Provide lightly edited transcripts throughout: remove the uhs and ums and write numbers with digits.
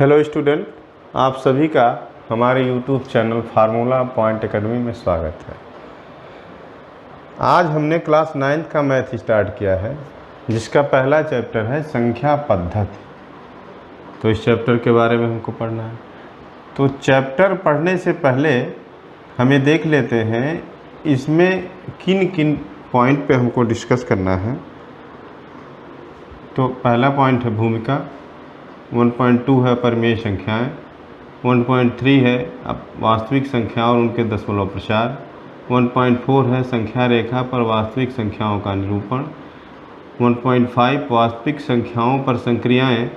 Hello student, आप सभी का हमारे YouTube channel formula point academy में स्वागत है। आज हमने क्लास 9th का मैथ स्टार्ट किया है, जिसका पहला चैप्टर है संख्या पद्धति। तो इस चैप्टर के बारे में हमको पढ़ना है। तो चैप्टर पढ़ने से पहले हमें देख लेते हैं इसमें किन किन पॉइंट पे हमको डिस्कस करना है। तो पहला पॉइंट है भूमिका, 1.2 है परिमेय संख्याएं, 1.3 है वास्तविक संख्या और उनके दशमलव प्रचार, 1.4 है संख्या रेखा पर वास्तविक संख्याओं का निरूपण, 1.5 वास्तविक संख्याओं पर संक्रियाएं,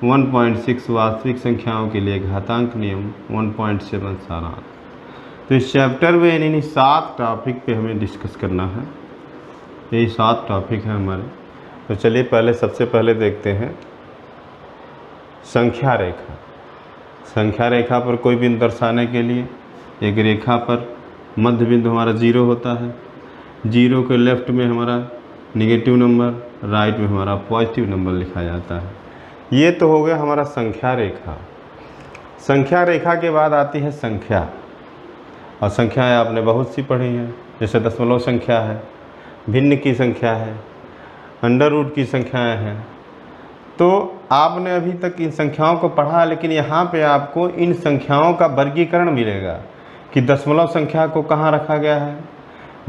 1.6 वास्तविक संख्याओं के लिए घातांक नियम, 1.7 सारांश। तो इस चैप्टर में इन्हीं 7 टॉपिक पे हमें डिस्कस करना है। यही 7 टॉपिक हैं हमारे। तो चलिए सबसे पहले देखते हैं संख्या रेखा। संख्या रेखा पर कोई बिंदु दर्शाने के लिए एक रेखा पर मध्य बिंदु हमारा 0 होता है। 0 के लेफ्ट में हमारा नेगेटिव नंबर, राइट में हमारा पॉजिटिव नंबर लिखा जाता है। ये तो हो गया हमारा संख्या रेखा। संख्या रेखा के बाद आती है संख्या, और संख्याएं आपने बहुत सी पढ़ी हैं, जैसे दशमलव संख्या है, भिन्न की संख्या है, अंडर रूट की संख्याएं हैं। तो आपने अभी तक इन संख्याओं को पढ़ा, लेकिन यहाँ पे आपको इन संख्याओं का वर्गीकरण मिलेगा कि दशमलव संख्या को कहाँ रखा गया है,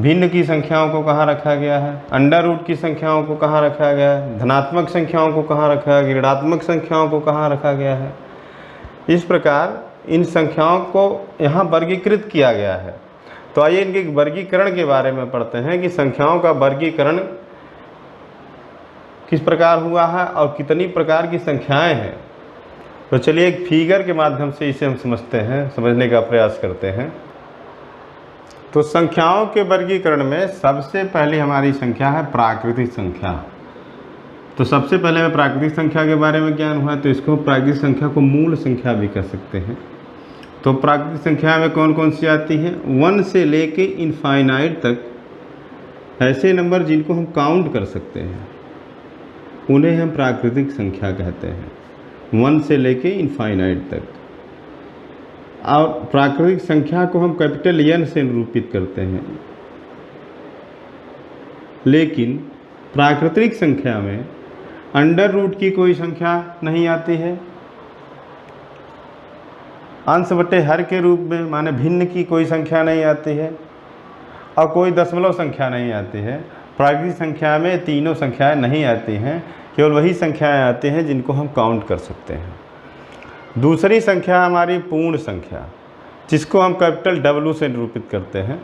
भिन्न की संख्याओं को कहाँ रखा गया है, अंडर रूट की संख्याओं को कहाँ रखा गया है, धनात्मक संख्याओं को कहाँ रखा गया, ऋणात्मक संख्याओं को कहाँ रखा गया है। इस प्रकार इन संख्याओं को यहाँ वर्गीकृत किया गया है। तो आइए इनके वर्गीकरण के बारे में पढ़ते हैं कि संख्याओं का वर्गीकरण किस प्रकार हुआ है और कितनी प्रकार की संख्याएं हैं। तो चलिए एक फिगर के माध्यम से इसे हम समझने का प्रयास करते हैं। तो संख्याओं के वर्गीकरण में सबसे पहले हमारी संख्या है प्राकृतिक संख्या। तो सबसे पहले हमें प्राकृतिक संख्या के बारे में ज्ञान हुआ, तो इसको प्राकृतिक संख्या को मूल संख्या भी कह सकते हैं। तो प्राकृतिक संख्या में कौन कौन सी आती है? 1 से लेके इनफाइनाइट तक ऐसे नंबर जिनको हम काउंट कर सकते हैं उन्हें हम प्राकृतिक संख्या कहते हैं, 1 से लेके इनफाइनाइट तक। और प्राकृतिक संख्या को हम कैपिटल N से निरूपित करते हैं। लेकिन प्राकृतिक संख्या में अंडर रूट की कोई संख्या नहीं आती है, अंश बटे हर के रूप में माने भिन्न की कोई संख्या नहीं आती है, और कोई दशमलव संख्या नहीं आती है। प्राकृतिक संख्या में तीनों संख्याएं नहीं आती हैं, केवल वही संख्याएं आती हैं जिनको हम काउंट कर सकते हैं। दूसरी संख्या हमारी पूर्ण संख्या, जिसको हम कैपिटल W से निरूपित करते हैं।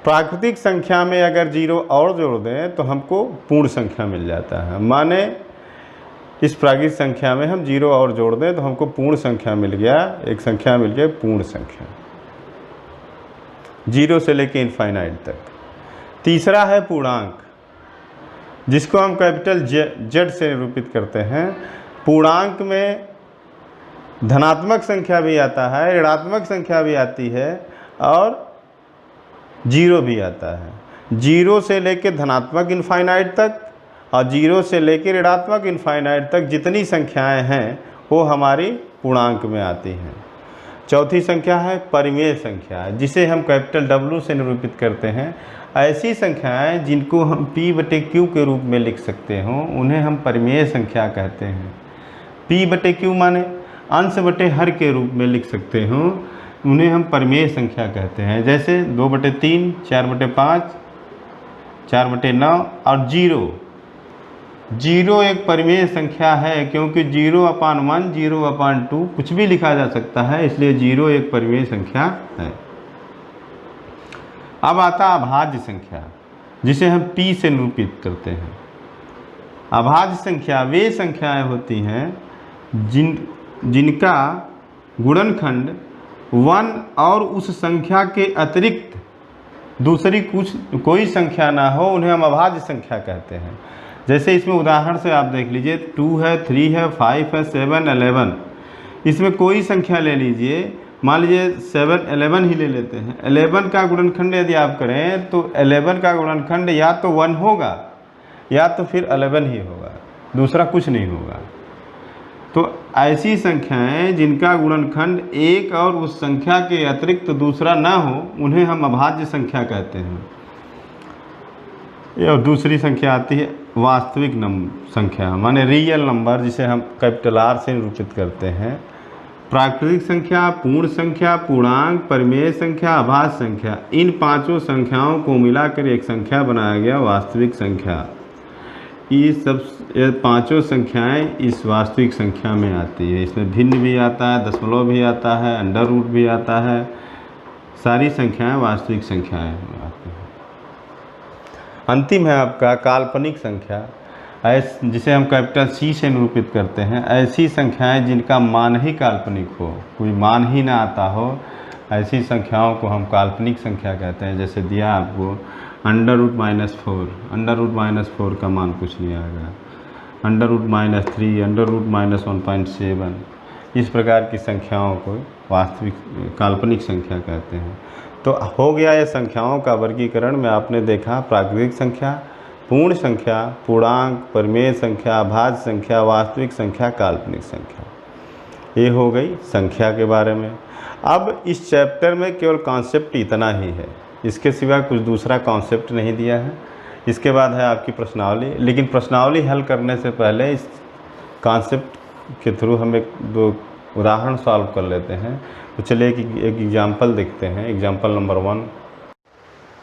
प्राकृतिक संख्या में अगर 0 और जोड़ दें तो हमको पूर्ण संख्या मिल जाता है। माने इस प्राकृतिक संख्या में हम 0 और जोड़ दें तो हमको पूर्ण संख्या मिल गया, एक संख्या मिल गई पूर्ण संख्या, 0 से लेके इनफाइनाइट तक। तीसरा है पूर्णांक, जिसको हम कैपिटल Z से निरूपित करते हैं। पूर्णांक में धनात्मक संख्या भी आता है, ऋणात्मक संख्या भी आती है और 0 भी आता है। 0 से लेकर धनात्मक इनफाइनाइट तक और 0 से लेकर ऋणात्मक इनफाइनाइट तक जितनी संख्याएं हैं वो हमारी पूर्णांक में आती हैं। चौथी संख्या है परिमेय संख्या, जिसे हम कैपिटल W से निरूपित करते हैं। ऐसी संख्याएं जिनको हम P/Q के रूप में लिख सकते हों उन्हें हम परिमेय संख्या कहते हैं। P/Q माने अंश बटे हर के रूप में लिख सकते हों, उन्हें हम परिमेय संख्या कहते हैं। जैसे 2/3, 4/5, 4/9 और 0। 0 एक परिमेय संख्या है, क्योंकि 0/1, 0/2 कुछ भी लिखा जा सकता है, इसलिए 0 एक परिमेय संख्या है। अब आता अभाज्य संख्या, जिसे हम P से निरूपित करते हैं। अभाज्य संख्या वे संख्याएं होती हैं जिनका गुणनखंड 1 और उस संख्या के अतिरिक्त दूसरी कोई संख्या ना हो, उन्हें हम अभाज्य संख्या कहते हैं। जैसे इसमें उदाहरण से आप देख लीजिए, 2 है, 3 है, 5 है, 7, 11। इसमें कोई संख्या ले लीजिए, मान लीजिए 7, 11 ही ले लेते हैं। 11 का गुणनखंड यदि आप करें तो 11 का गुणनखंड या तो 1 होगा या तो फिर 11 ही होगा, दूसरा कुछ नहीं होगा। तो ऐसी संख्याएं जिनका गुणनखंड एक और उस संख्या के अतिरिक्त दूसरा ना हो उन्हें हम अभाज्य संख्या कहते हैं। और दूसरी संख्या आती है वास्तविक संख्या, माने रियल नंबर, जिसे हम कैपिटल आर से निरूपित करते हैं। प्राकृतिक संख्या, पूर्ण संख्या, पूर्णांक, परिमेय संख्या, अभाज्य संख्या, इन पांचों संख्याओं को मिलाकर एक संख्या बनाया गया वास्तविक संख्या। ये पांचों संख्याएं इस वास्तविक संख्या में आती है। इसमें भिन्न भी आता है, दशमलव भी आता है, अंडर रूट भी आता है, सारी संख्याएं वास्तविक संख्याएं आती हैं। अंतिम है आपका काल्पनिक संख्या, जिसे हम कैपिटल सी से निरूपित करते हैं। ऐसी संख्याएं जिनका मान ही काल्पनिक हो, कोई मान ही ना आता हो, ऐसी संख्याओं को हम काल्पनिक संख्या कहते हैं। जैसे दिया आपको अंडर रूट -4, अंडर रूट -4 का मान कुछ नहीं आएगा, अंडर रूट -3, अंडर रूट -1.7, इस प्रकार की संख्याओं को वास्तविक काल्पनिक संख्या कहते हैं। तो हो गया ये संख्याओं का वर्गीकरण में आपने देखा प्राकृतिक संख्या, पूर्ण संख्या, पूर्णांक, परिमेय संख्या, अभाज्य संख्या, वास्तविक संख्या, काल्पनिक संख्या। ये हो गई संख्या के बारे में। अब इस चैप्टर में केवल कॉन्सेप्ट इतना ही है, इसके सिवा कुछ दूसरा कॉन्सेप्ट नहीं दिया है। इसके बाद है आपकी प्रश्नावली, लेकिन प्रश्नावली हल करने से पहले इस कॉन्सेप्ट के थ्रू हम एक दो उदाहरण सॉल्व कर लेते हैं। तो चलिए एक एग्जाम्पल देखते हैं, एग्जाम्पल नंबर 1।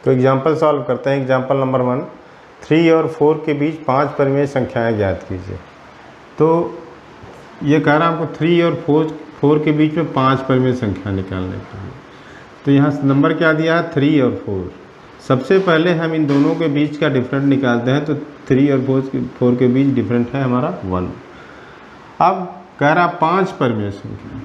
तो एग्जाम्पल सॉल्व करते हैं। एग्जाम्पल नंबर 1, 3 और 4 के बीच 5 परिमेय संख्याएं ज्ञात कीजिए। तो ये कह रहा है आपको 3 और 4 के बीच में 5 परिमेय संख्या निकालने के लिए। तो यहाँ नंबर क्या दिया है, 3 और 4। सबसे पहले हम इन दोनों के बीच का डिफरेंट निकालते हैं। तो 3 और 4 के बीच डिफरेंट है हमारा 1। अब कह रहा 5 परिमेय संख्या,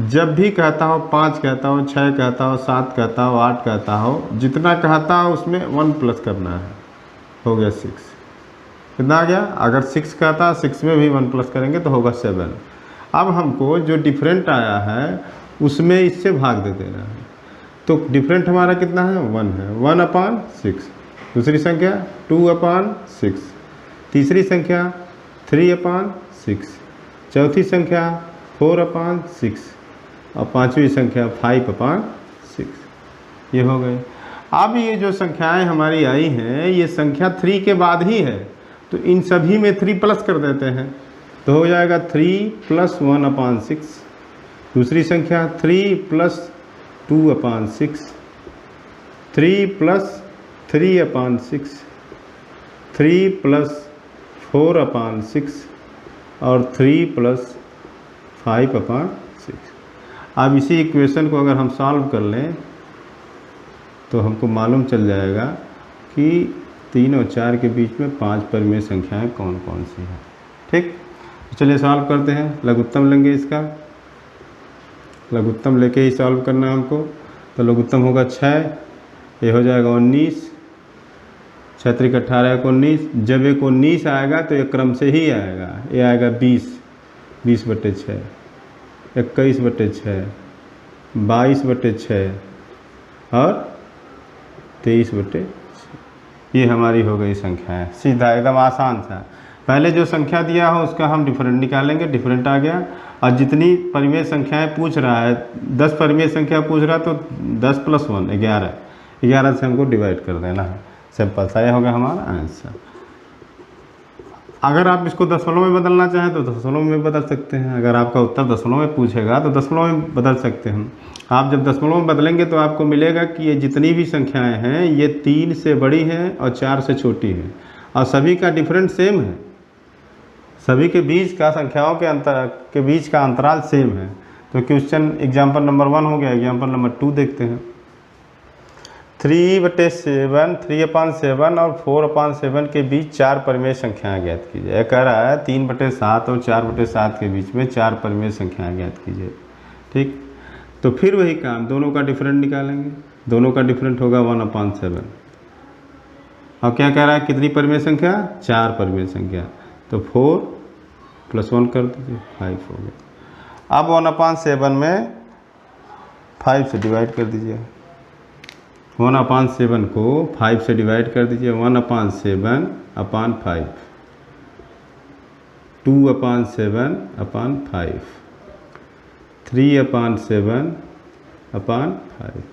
जब भी कहता हो 5 कहता हो, 6 कहता हो, 7 कहता हो, 8 कहता हो, जितना कहता हो उसमें 1 प्लस करना है। हो गया 6। कितना आ गया, अगर 6 कहता 6 में भी 1 प्लस करेंगे तो होगा 7। अब हमको जो डिफरेंट आया है उसमें इससे भाग दे देना है। तो डिफरेंट हमारा कितना है, 1 है, 1/6। दूसरी संख्या 2/6, तीसरी संख्या 3/6, चौथी संख्या 4/6 और पांचवी संख्या 5/6। ये हो गए। अब ये जो संख्याएं हमारी आई हैं ये संख्या 3 के बाद ही है, तो इन सभी में 3 प्लस कर देते हैं तो हो जाएगा 3 + 1/6। दूसरी संख्या 3 + 2/6, 3 + 3/6, 3 + 4/6 और 3 + 5/6। अब इसी इक्वेशन को अगर हम सॉल्व कर लें तो हमको मालूम चल जाएगा कि 3 और 4 के बीच में 5 परिमेय संख्याएं कौन कौन सी हैं। ठीक, चलिए सॉल्व करते हैं। लघुत्तम लेंगे, इसका लघुत्तम लेके ही सॉल्व करना है हमको। तो लघुत्तम होगा 6, ये हो जाएगा 19, 6 × 18 = 19। जब एक 19 आएगा तो ये क्रम से ही आएगा, ये आएगा 20, 20/6, 21/6, 22/6 और 23/6। ये हमारी हो गई संख्या है, सीधा एकदम आसान सा। पहले जो संख्या दिया हो उसका हम डिफरेंट निकालेंगे, डिफरेंट आ गया। और जितनी परिमेय संख्याएं पूछ रहा है, 10 परिमेय संख्या पूछ रहा है तो 10 + 1 11, 11 से हमको डिवाइड कर देना है। सिंपल सा, ये हो गया हमारा आंसर। अगर आप इसको दशमलव में बदलना चाहें तो दशमलव में बदल सकते हैं। अगर आपका उत्तर दशमलव में पूछेगा तो दशमलव में बदल सकते हैं। आप जब दशमलव में बदलेंगे तो आपको मिलेगा कि ये जितनी भी संख्याएं हैं ये 3 से बड़ी हैं और 4 से छोटी हैं और सभी का डिफरेंट सेम है। सभी के बीच का संख्याओं के बीच का अंतराल सेम है। तो क्वेश्चन एग्जाम्पल नंबर 1 हो गया। एग्जाम्पल नंबर 2 देखते हैं। 3/7, 3/7 और 4/7 के बीच 4 परिमेय संख्याएं ज्ञात कीजिए। यह कह रहा है 3/7 और 4/7 के बीच में 4 परिमेय संख्याएं ज्ञात कीजिए। ठीक, तो फिर वही काम, दोनों का डिफरेंट निकालेंगे। दोनों का डिफरेंट होगा 1/7। और क्या कह रहा है, कितनी परिमेय संख्या, 4 परिमेय संख्या। तो 4 + 1 कर दीजिए, 5 हो गया। अब 1/7 में 5 से डिवाइड कर दीजिए। 1/7 को 5 से डिवाइड कर दीजिए। 1/7/5, 2/7/5, 3/7/5,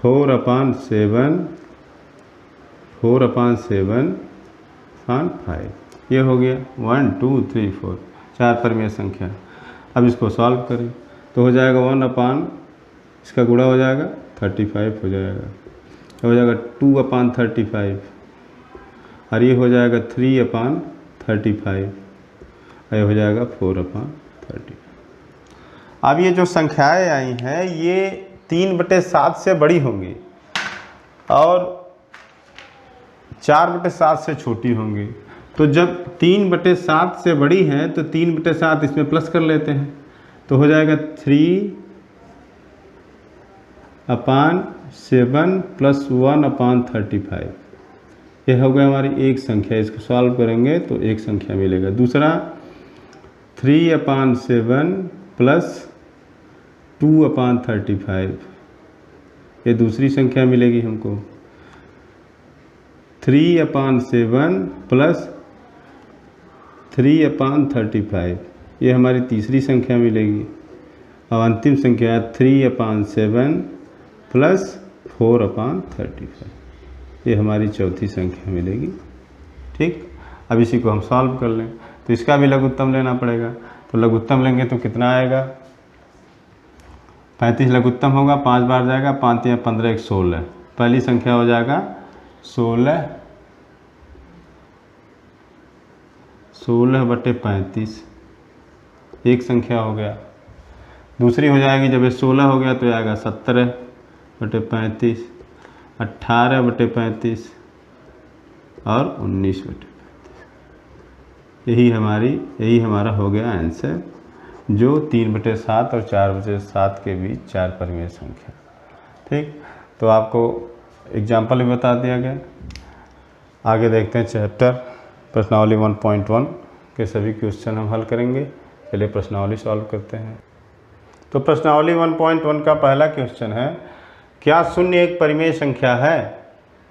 4/7/5। ये हो गया 1 2 3 4 4 परिमेय संख्या। अब इसको सॉल्व करें तो हो जाएगा 1 इसका गुणा हो जाएगा 35 हो जाएगा, हो जाएगा 2/35 और ये हो जाएगा 3/35 और ये हो जाएगा 4/35। अब ये जो संख्याएं आई हैं ये 3/7 से बड़ी होंगी और 4/7 से छोटी होंगी। तो जब 3/7 से बड़ी हैं तो 3/7 इसमें प्लस कर लेते हैं तो हो जाएगा 3/7 + 1/35। यह हो गया हमारी एक संख्या। इसको सॉल्व करेंगे तो एक संख्या मिलेगा। दूसरा 3/7 + 2/35, ये दूसरी संख्या मिलेगी हमको। 3/7 + 3/35, ये हमारी तीसरी संख्या मिलेगी। और अंतिम संख्या 3/7 + 4/35, ये हमारी चौथी संख्या मिलेगी। ठीक, अब इसी को हम सॉल्व कर लें तो इसका भी लघुत्तम लेना पड़ेगा। तो लघुत्तम लेंगे तो कितना आएगा? 35 लघुत्तम होगा, 5 बार जाएगा, 5 या 15 1 16। पहली संख्या हो जाएगा 16/35, एक संख्या हो गया। दूसरी हो जाएगी जब ये 16 हो गया तो आएगा 17/35, 18/35 और 19/35। यही हमारा हो गया आंसर, जो 3/7 और 4/7 के बीच 4 परिमेय संख्या। ठीक, तो आपको एग्जाम्पल भी बता दिया गया। आगे देखते हैं चैप्टर प्रश्नावली 1.1 के सभी क्वेश्चन हम हल करेंगे। चलिए प्रश्नावली सॉल्व करते हैं। तो प्रश्नावली 1.1 का पहला क्वेश्चन है, क्या शून्य एक परिमेय संख्या है?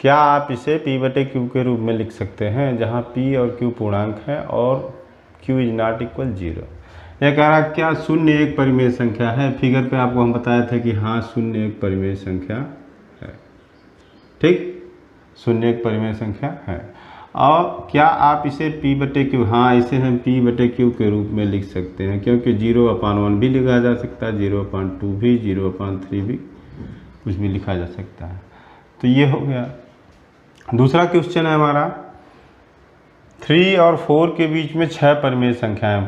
क्या आप इसे p/q के रूप में लिख सकते हैं जहां p और q पूर्णांक है और q ≠ 0। यह कह रहा क्या शून्य एक परिमेय संख्या है? फिगर पे आपको हम बताए थे कि हाँ शून्य एक परिमेय संख्या है। ठीक, शून्य एक परिमेय संख्या है। और क्या आप इसे p/q, हाँ इसे हम p/q के रूप में लिख सकते हैं, क्योंकि 0/1 भी लिखा जा सकता है, 0/2 भी, 0/3 भी, कुछ भी लिखा जा सकता है। तो ये हो गया। दूसरा क्वेश्चन है हमारा, 3 और 4 के बीच में 6 परिमेय संख्याएं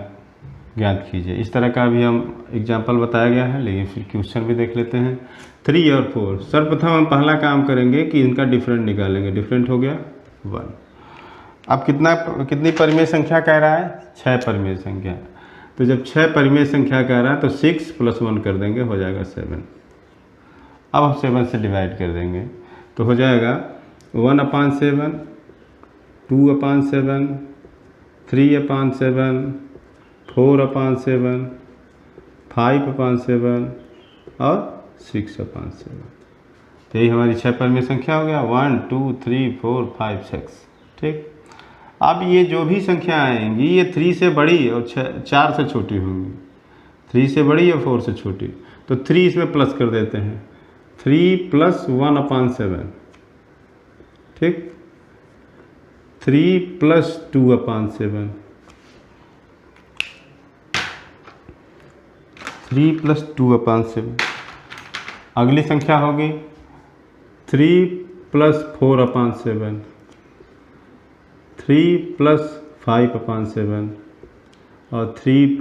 ज्ञात कीजिए। इस तरह का भी हम एग्जाम्पल बताया गया है, लेकिन फिर क्वेश्चन भी देख लेते हैं। 3 और 4, सर्वप्रथम हम पहला काम करेंगे कि इनका डिफरेंट निकालेंगे। डिफरेंट हो गया 1। अब कितनी परिमेय संख्या कह रहा है? 6 परिमेय संख्या। तो जब 6 परिमेय संख्या कह रहा है तो 6 + 1 कर देंगे, हो जाएगा 7। अब हम 7 से डिवाइड कर देंगे तो हो जाएगा 1/7, 2/7, 3/7, 4/7, 5/7 और 6/7। तो यही हमारी 6 परिमेय संख्या हो गया। 1 2 3 4 5 6। ठीक, अब ये जो भी संख्या आएंगी ये 3 से बड़ी और 4 से छोटी होंगी। 3 से बड़ी और 4 से छोटी, तो 3 इसमें प्लस कर देते हैं। 3 + 1/7, ठीक, 3 + 2/7, 3 + 2/7। अगली संख्या होगी 3 + 4/7, 3 + 5/7 और 3 +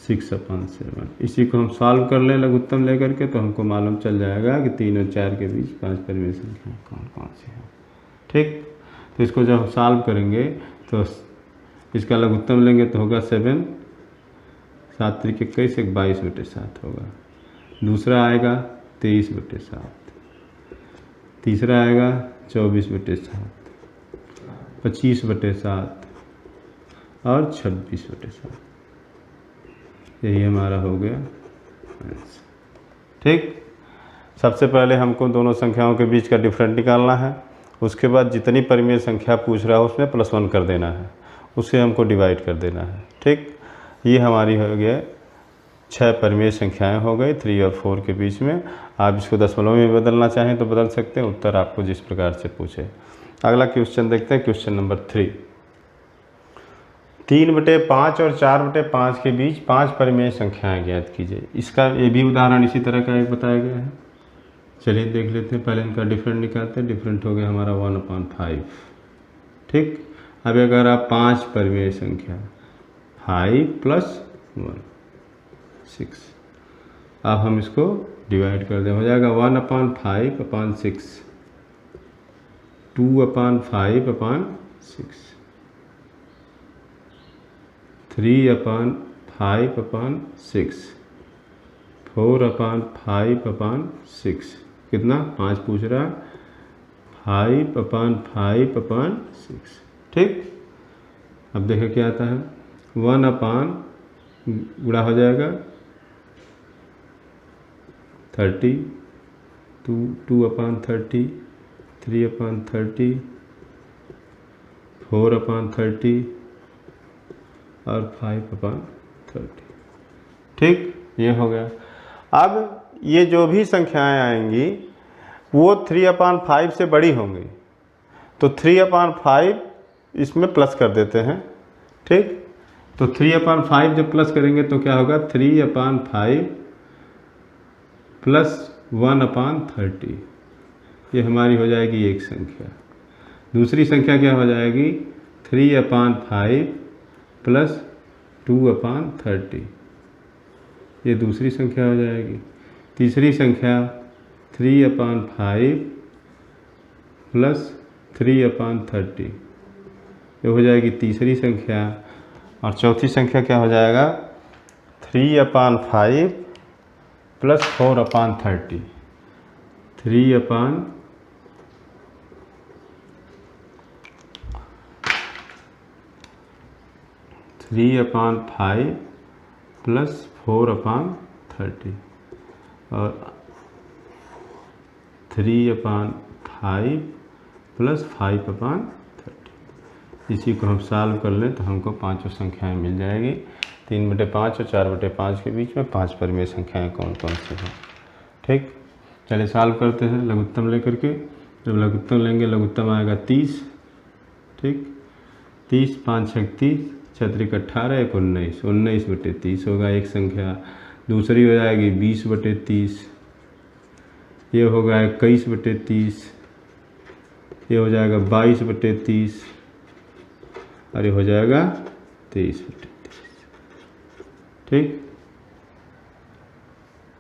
6/7। इसी को हम सॉल्व कर लें लघुत्तम लेकर के, तो हमको मालूम चल जाएगा कि 3 और 4 के बीच 5 परिमेय संख्या कौन कौन सी है। ठीक, तो इसको जब हम सॉल्व करेंगे तो इसका लघुत्तम लेंगे तो होगा 7, 7 × 21 22/7 होगा। दूसरा आएगा 23/7, तीसरा आएगा 24/7, 25/7 और 26/7। यही हमारा हो गया आंसर। ठीक, सबसे पहले हमको दोनों संख्याओं के बीच का डिफरेंट निकालना है उसके बाद जितनी परिमेय संख्या पूछ रहा है उसमें +1 कर देना है, उसे हमको डिवाइड कर देना है। ठीक, ये हमारी हो गया 6 परिमेय संख्याएं हो गई 3 और 4 के बीच में। आप इसको दशमलव में बदलना चाहें तो बदल सकते हैं, उत्तर आपको जिस प्रकार से पूछे। अगला क्वेश्चन देखते हैं, क्वेश्चन नंबर 3। 3/5 और 4/5 के बीच 5 परिमेय संख्याएं ज्ञात कीजिए। इसका ये भी उदाहरण इसी तरह का एक बताया गया है। चलिए देख लेते हैं, पहले इनका डिफरेंट निकालते हैं। डिफरेंट हो गया हमारा 1/5। ठीक, अब अगर आप 5 परिमेय संख्या 5 + 1 6, अब हम इसको डिवाइड कर दें, हो जाएगा 1/5/6, 2/5/6, 3/5/6, 4/5/6, कितना 5 पूछ रहा है, 5/5/6। ठीक, अब देखो क्या आता है, 1 गुणा हो जाएगा 30, 2/30, 3/30, 4/30 और 5/30। ठीक, ये हो गया। अब ये जो भी संख्याएं आएंगी वो 3/5 से बड़ी होंगी, तो 3/5 इसमें प्लस कर देते हैं। ठीक, तो 3/5 जब प्लस करेंगे तो क्या होगा, 3/5 + 1/30, ये हमारी हो जाएगी एक संख्या। दूसरी संख्या क्या हो जाएगी, 3/5 + 2/30, ये दूसरी संख्या हो जाएगी। तीसरी संख्या 3/5 + 3/30, ये हो जाएगी तीसरी संख्या। और चौथी संख्या क्या हो जाएगा, 3/5 + 4/30, 3/5 + 4/30 और 3/5 + 5/30। इसी को हम सॉल्व कर लें तो हमको पांचों संख्याएं मिल जाएगी। 3/5 और 4/5 के बीच में 5 परिमेय संख्याएं कौन कौन सी हैं। ठीक, चलिए सॉल्व करते हैं लघुत्तम लेकर के। जब लघुत्तम लेंगे, लघुत्तम आएगा 30। ठीक, 30, 5 × 30, 6 × 18, 1 19, 19/30 होगा एक संख्या। दूसरी हो जाएगी 20/30, ये होगा 21/30, ये हो जाएगा 22/30 और ये हो जाएगा 23/30। ठीक,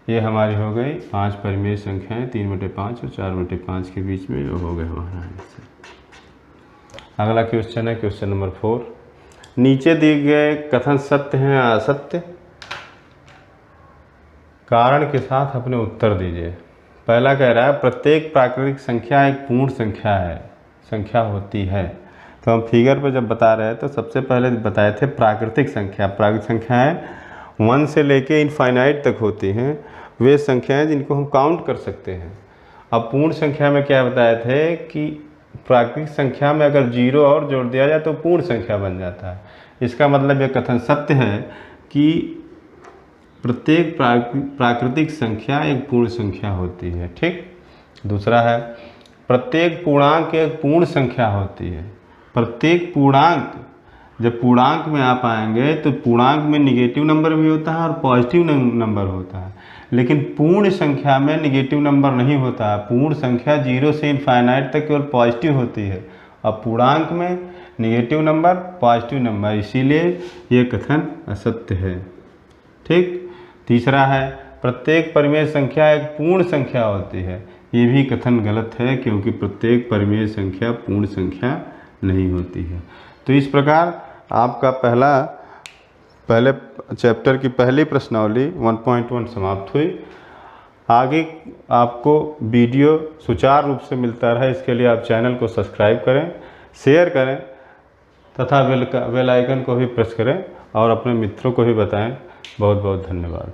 ये हमारी हो गई 5 परिमेय संख्याएं 3/5 और 4/5 के बीच में, ये हो गया हमारा आंसर। अगला क्वेश्चन है क्वेश्चन नंबर 4। नीचे दिए गए कथन सत्य हैं या असत्य, कारण के साथ अपने उत्तर दीजिए। पहला कह रहा है प्रत्येक प्राकृतिक संख्या एक पूर्ण संख्या होती है। तो हम फिगर पे जब बता रहे हैं तो सबसे पहले बताए थे प्राकृतिक संख्या। प्राकृतिक संख्याएं 1 से लेके इनफाइनाइट तक होती हैं, वे संख्याएं जिनको हम काउंट कर सकते हैं। अब पूर्ण संख्या में क्या बताए थे कि प्राकृतिक संख्या में अगर 0 और जोड़ दिया जाए तो पूर्ण संख्या बन जाता है। इसका मतलब यह कथन सत्य है कि प्रत्येक प्राकृतिक संख्या एक पूर्ण संख्या होती है। ठीक, दूसरा है प्रत्येक पूर्णांक एक पूर्ण संख्या होती है। प्रत्येक पूर्णांक, जब पूर्णांक में आप आएंगे तो पूर्णांक में निगेटिव नंबर भी होता है और पॉजिटिव नंबर होता है, लेकिन पूर्ण संख्या में निगेटिव नंबर नहीं होता है। पूर्ण संख्या 0 से इनफाइनाइट तक केवल पॉजिटिव होती है और पूर्णांक में निगेटिव नंबर, पॉजिटिव नंबर, इसीलिए ये कथन असत्य है। ठीक, तीसरा है प्रत्येक परिमेय संख्या एक पूर्ण संख्या होती है। ये भी कथन गलत है क्योंकि प्रत्येक परिमेय संख्या पूर्ण संख्या नहीं होती है। तो इस प्रकार आपका पहले चैप्टर की पहली प्रश्नावली 1.1 समाप्त हुई। आगे आपको वीडियो सुचारू रूप से मिलता रहे, इसके लिए आप चैनल को सब्सक्राइब करें, शेयर करें तथा बेल आइकन को भी प्रेस करें और अपने मित्रों को भी बताएं। बहुत बहुत धन्यवाद।